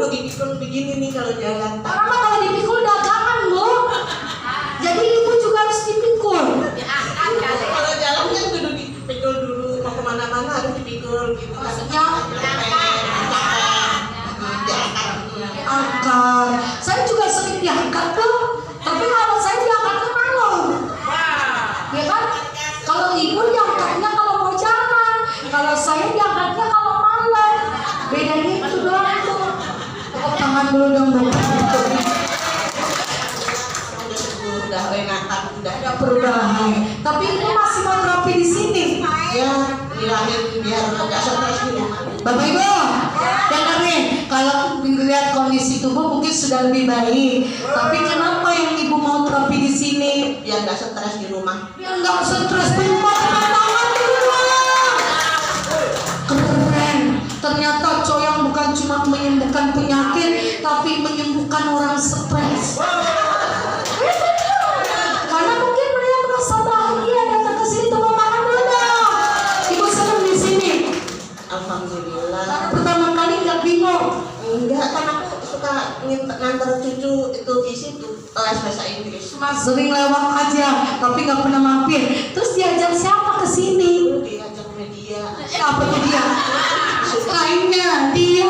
dipikul begini nih kalau jalan. Karena kalau dipikul dagangan Bu. Jadi ibu juga harus dipikul. Kalau jalan kan kudu dipikul dulu, mau kemana-mana harus dipikul gitu. Maksudnya angkat. Saya juga sering diangkat tuh. Tapi kalau saya diangkatnya malu. Ya kan? Kalau ibu diangkatnya kalau mau jalan, kalau saya diangkatnya kalau malam. Bedanya itu doang tuh. Tepuk tangan dulu dong Bu. Udah enakan, udah Ada perubahan. Tapi ibu masih mau terapi di sini. ya dilahir biar nggak stres dulu. Bapak Ibu, dengerin, kalau dilihat kondisi tubuh mungkin sudah lebih baik. Tapi kenapa yang ibu mau terapi di sini? Biar nggak stres di rumah. Biar nggak stres di rumah, tangan di rumah. Keren. Ternyata Coyang bukan cuma menyembuhkan penyakit, tapi menyembuhkan orang stres. Karena mungkin beliau merasa bahagia datang ke sini. Tepuk tangan dulu dong. Ibu senang di sini. Alhamdulillah. Karena pertama kali nggak bingung. Enggak, kan aku suka nganter cucu itu di situ les bahasa Inggris. Cuma sering lewat aja, tapi nggak pernah mampir. Terus diajak siapa ke sini? Dulu diajak media. Siapa tuh dia? Lainnya dia.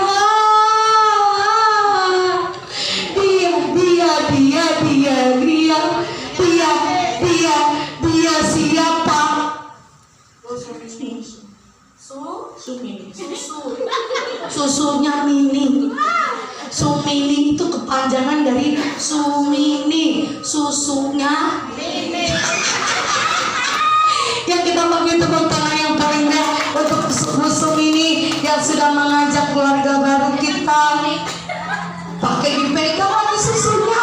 Dia siapa? Susunya Mini. Sumini itu kepanjangan dari Sumini. Susunya Mini. Yang kita bagi tepuk tangan yang paling meriah untuk Sumini yang sudah mengajak keluarga baru kita. Pakai dipegang lagi susunya.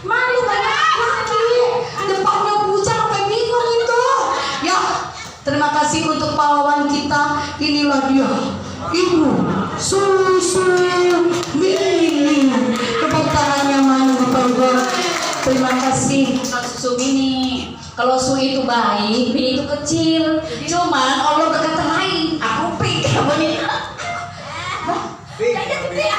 Malu banyak lagi. Depannya bujang sampai bingung itu. Ya, terima kasih untuk pahlawan kita. Inilah dia, Ibu Susu Mini. Tepuk tangannya mana Bapak Ibu. Terima kasih Susu Mini. Kalau Su itu baik, Mini itu kecil. Cuman Allah berkata lain. Aku pikir kamu ini. Kayaknya gede.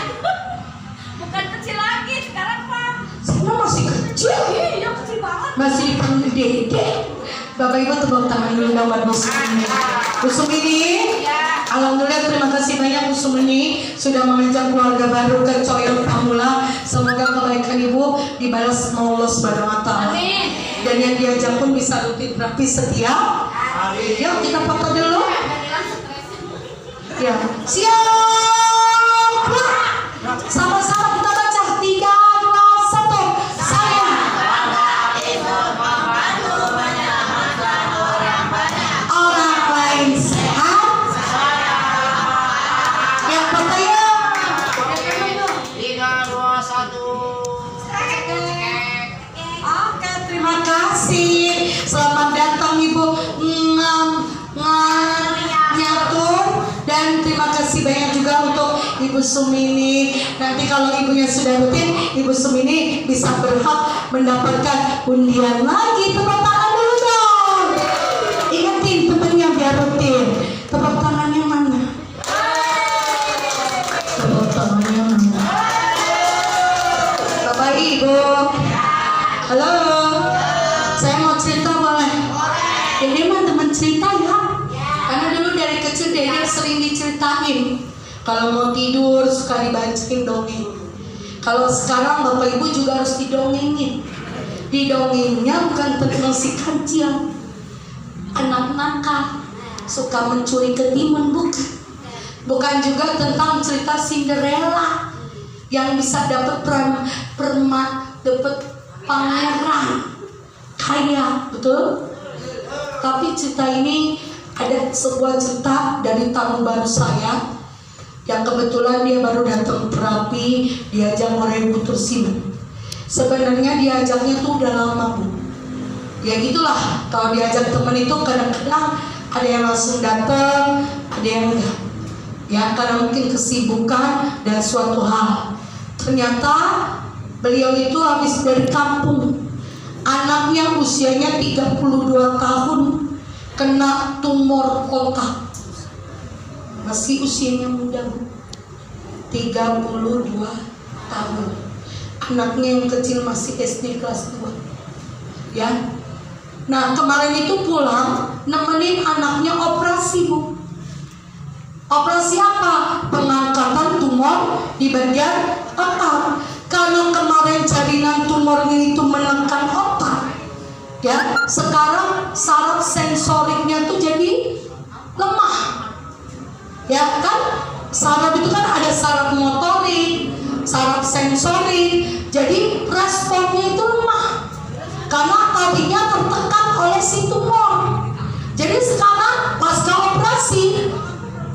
Bukan kecil lagi sekarang Pak. Saya masih kecil. Iya kecil banget. Masih dipanggil Dede. Bapak Ibu tepuk tangan dulu buat Bu Sumini. Bu Sumini, alhamdulillah terima kasih banyak Bu Sumini sudah mengajak keluarga baru ke Coyang Pamula. Semoga kebaikan Ibu dibalas Allah Subhanahu wa Ta'ala. Dan yang diajak pun bisa rutin terapi setiap hari. Yuk kita foto dulu. Ya, siap. Sama-sama kita baca 3, 2, 1. Saya orang lain sehat. Yang pertama 3, 2, 1. Oke, terima kasih. Selamat datang Ibu Nyatur. Dan terima kasih banyak juga untuk Ibu Sumini. Nanti kalau ibunya sudah rutin, Ibu Sumini bisa berhak mendapatkan undian lagi. Tepuk tangan dulu dong. Ingetin temennya biar rutin. Tepuk tangannya mana? Tepuk tangannya mana? Bapak Ibu. Halo. Saya mau cerita boleh? Ini mah teman cerita ya. Karena dulu dari kecil Dede sering diceritain. Kalau mau tidur suka dibacain dongeng. Kalau sekarang Bapak Ibu juga harus didongengin. Didongengnya bukan tentang si kancil, anak nakal, suka mencuri ketimun, bukan juga tentang cerita Cinderella yang bisa dapat dapat pangeran kaya, betul? Tapi cerita ini ada sebuah cerita dari tahun baru saya yang kebetulan dia baru datang terapi, diajak oleh Bu Tursina. Sebenarnya diajaknya tuh udah lama Bu. Ya gitulah, kalau diajak temen itu kadang-kadang ada yang langsung datang, ada yang enggak. Ya karena mungkin kesibukan dan suatu hal. Ternyata beliau itu habis dari kampung. Anaknya usianya 32 tahun kena tumor otak. masih usianya muda Bu, 32 tahun. Anaknya yang kecil masih SD kelas 2. Ya. Nah, kemarin itu pulang nemenin anaknya operasi Bu. Operasi apa? Pengangkatan tumor di bagian otak. Karena kemarin jaringan tumornya itu menekan otak. Ya, sekarang saraf sensoriknya tuh jadi lemah. Ya kan? Saraf itu kan ada saraf motorik, saraf sensorik. Jadi responnya itu lemah. Karena tadinya tertekan oleh si tumor. Jadi sekarang pasca operasi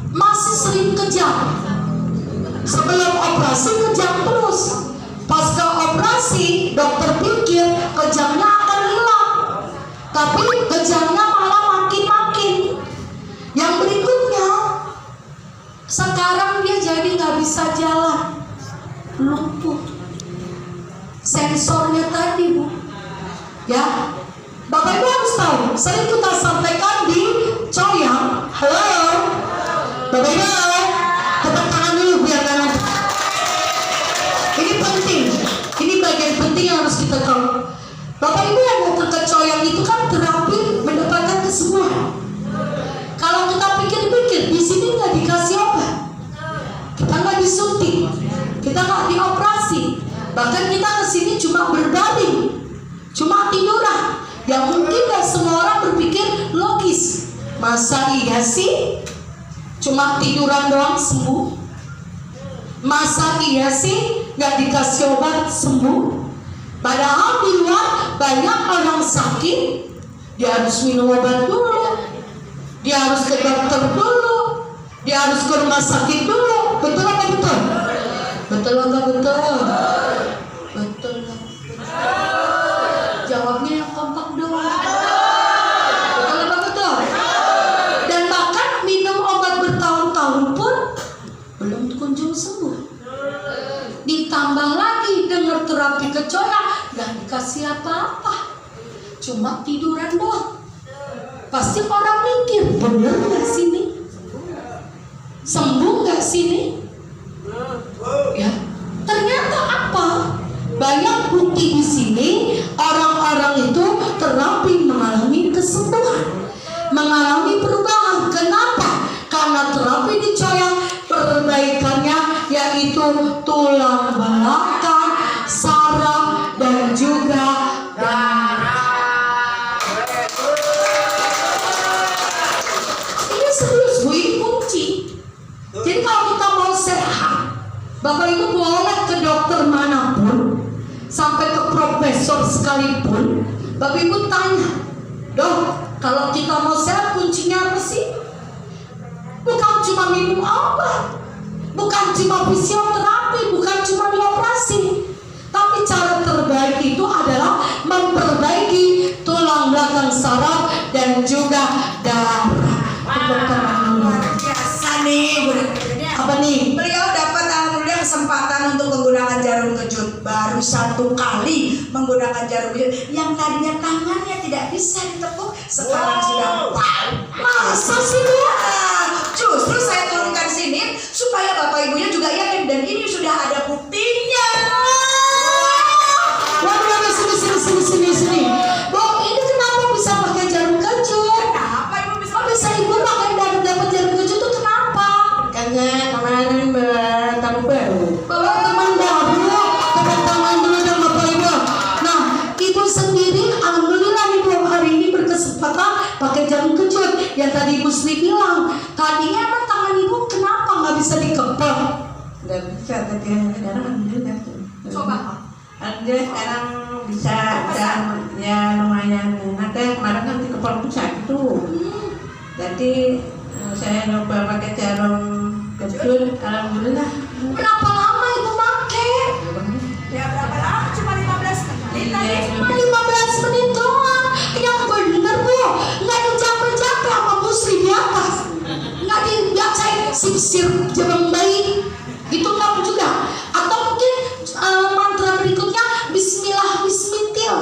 masih sering kejang. Sebelum operasi kejang terus. Pasca operasi dokter pikir kejangnya akan hilang, tapi kejangnya malah makin-makin. Yang berikutnya, sekarang dia jadi nggak bisa jalan, lumpuh. Sensornya tadi Bu, ya. Bapak Ibu harus tahu, sering kita sampaikan di Coyang. Halo, Bapak Ibu, tepuk tangan dulu biar kanan. Ini penting, ini bagian penting yang harus kita tahu. Bapak Ibu yang datang ke Coyang itu kan terapi mendapatkan kesembuhan. Kalau kita pikir-pikir, di sini nggak dikasih obat, kita nggak disuntik, kita nggak dioperasi, bahkan kita kesini cuma berbaring, cuma tiduran. Yang mungkin gak semua orang berpikir logis. Masa iya sih cuma tiduran doang sembuh? Masa iya sih gak dikasih obat sembuh? Padahal di luar banyak orang sakit, dia harus minum obat dulu, dia harus ke dokter dulu, dia harus ke rumah sakit dulu. Betul apa betul? Betul apa betul? Betul. Jawabnya yang kompak dong. Betul apa betul? Dan bahkan minum obat bertahun-tahun pun belum kunjung sembuh. Ditambah lagi dengar terapi kecoyak, gak dikasih apa-apa, cuma tiduran doang. Pasti orang mikir, bener gak sini? Sembuh gak sini? Ya, ternyata apa? Banyak bukti di sini orang-orang itu terapi mengalami kesembuhan, mengalami perubahan. Kenapa? Karena terapi di Coyang perbaikannya yaitu tulang belakang, saraf, dan juga darah. Ini serius Bu, ini kunci. Jadi kalau kita mau sehat, Bapak Ibu boleh ke dokter manapun, sampai ke profesor sekalipun, Bapak Ibu tanya, Dok, kalau kita mau sehat kuncinya apa sih? Bukan cuma minum obat, bukan cuma fisioterapi, bukan cuma dioperasi, tapi cara terbaik itu adalah memperbaiki tulang belakang saraf dan juga darah. Biasa nih, Apa nih? beliau dapat alhamdulillah kesempatan untuk menggunakan jarum kejut. Baru 1 kali menggunakan jarum kejut. Yang tadinya tangannya tidak bisa ditepuk, sekarang sudah Masa sih dia? Justru saya turunkan sini supaya bapak ibunya juga yakin, dan ini sudah ada buktinya. Waduh, sini. Bu, ini kenapa bisa pakai jarum kejut? Kenapa ibu bisa? Kok bisa ibu pakai dapat jarum kejut itu kenapa? Karena kemarin bertamu baru. Bawa teman baru, tepuk tangan dulu dong Bapak Ibu. Nah, ibu sendiri alhamdulillah ibu hari ini berkesempatan pakai jarum kejut. Yang tadi Ibu Sri bilang, tadinya emang tangan ibu kenapa nggak bisa dikepel? Nggak bisa, tapi sekarang alhamdulillah. Coba. Alhamdulillah sekarang bisa, dan ya lumayan. Nanti kemarin kan di kepala sakit tuh. Jadi saya coba pakai jarum kejut, alhamdulillah. Berapa lama ibu pakai? Ya berapa lama? Cuma 15 menit tadi. Cuma 15 menit doang. Yang bener Bu, nggak dicapek-capek sama Bu Sri di atas, nggak dibacain sisir jabang bayi, gitu nggak juga. Atau mungkin mantra berikutnya Bismillah Bismitil,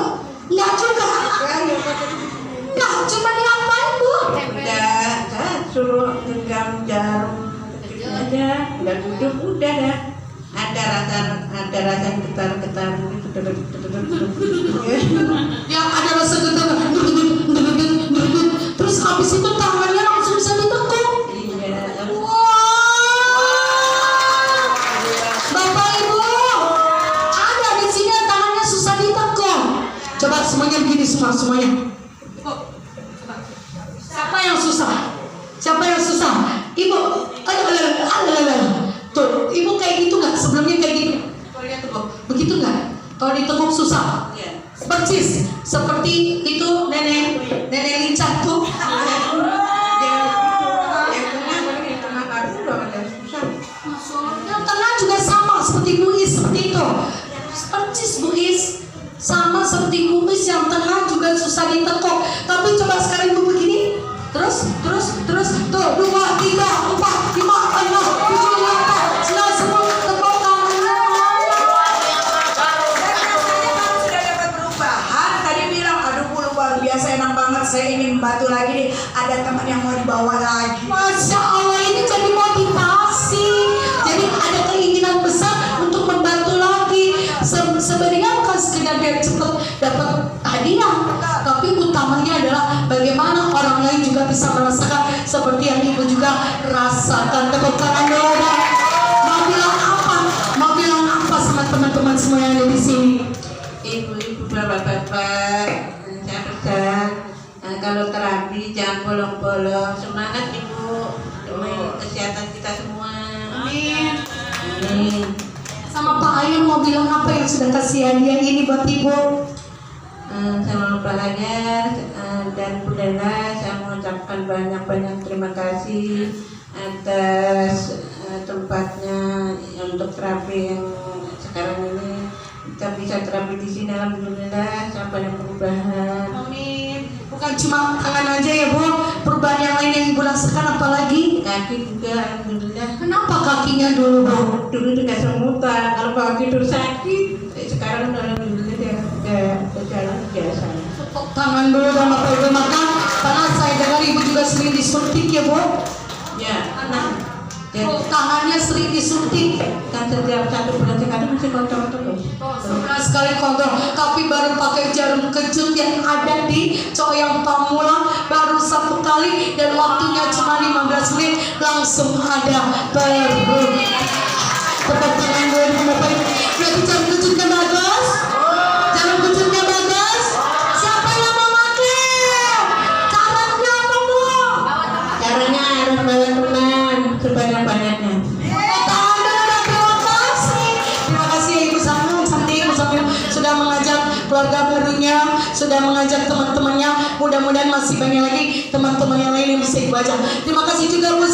nggak juga. Nah, cuma diapain Bu? Udah, saya suruh genggam jarum aja, udah duduk udah dah. Ada rasa getar-getar gitu. Yang ada rasa getar. Terus habis itu tangannya langsung bisa ditekuk. Iya. Bapak Ibu, ada di sini tangannya susah ditekuk. Coba semuanya begini semuanya. Siapa yang susah? Siapa yang susah? Ibu, tuh, ibu kayak gitu nggak? Sebelumnya kayak gitu. Kalau lihat tuh, begitu nggak? Kalau ditekuk susah. Iya. Persis seperti itu nenek lincah tuh. Yang tengah juga sama seperti Muiz seperti itu. Persis Muiz sama seperti Muiz yang tengah juga susah ditekuk. Tapi coba sekarang ibu begini. Terus tuh 2, 3, 4, 5, 6, 7, 8, 9, 10 tepuk tangannya. Sudah dapat perubahan. Tadi bilang aduh luar biasa enak banget, saya ingin membantu lagi nih. Ada teman yang mau dibawa lagi. Masya Allah, ini jadi motivasi. Jadi ada keinginan besar untuk membantu lagi. Sebenarnya bukan sekedar biar cepat dapat hadiah, tapi utamanya adalah bagaimana orang lain juga bisa merasakan seperti yang ibu juga rasakan. Tepuk tangan dulu. Mau bilang apa sama teman-teman semua yang ada di sini? Ibu-ibu, bapak-bapak, saya pesan kalau terapi jangan bolong-bolong. Semangat ibu demi kesehatan kita semua. Amin. Amin. Sama Pak Ayun mau bilang apa yang sudah kasih hadiah ini buat ibu? Sama Pak Hajar dan Bu Dana, saya mengucapkan banyak-banyak terima kasih atas tempatnya untuk terapi yang sekarang ini. Kita bisa terapi di sini, alhamdulillah, sampai banyak perubahan. Amin. Bukan cuma tangan aja ya Bu, perubahan yang lain yang ibu rasakan apalagi? Kaki juga, alhamdulillah. Kenapa kakinya dulu Bu? Dulu dikasih mutar, kalau kaki dulu sakit, sekarang udah alhamdulillah dia berjalan biasa. Tepuk tangan dulu dan Bapak Ibu makan. Karena saya dengar ibu juga sering disuntik ya Bu. Ya, jadi Tangannya sering disuntik. kan setiap 1 bulan sekali masih kontrol terus. Sebulan sekali kontrol, tapi baru pakai jarum kejut yang ada di Coyang Pamulang baru 1 kali dan waktunya cuma 15 menit langsung ada baru. Tepuk tangan dulu dengan Bapak Ibu. Berarti jarum kejutnya bagus? Jarum kejutnya bagus? Siapa yang mau pakai? Caranya apa Bu? Caranya harus bawa teman sebanyak-banyaknya. Terima kasih Ibu Samil, cantik Ibu Samil sudah mengajak keluarga barunya, sudah mengajak teman-temannya. Mudah-mudahan masih banyak lagi teman-teman yang lain yang bisa Ibu ajak. Terima kasih juga Bu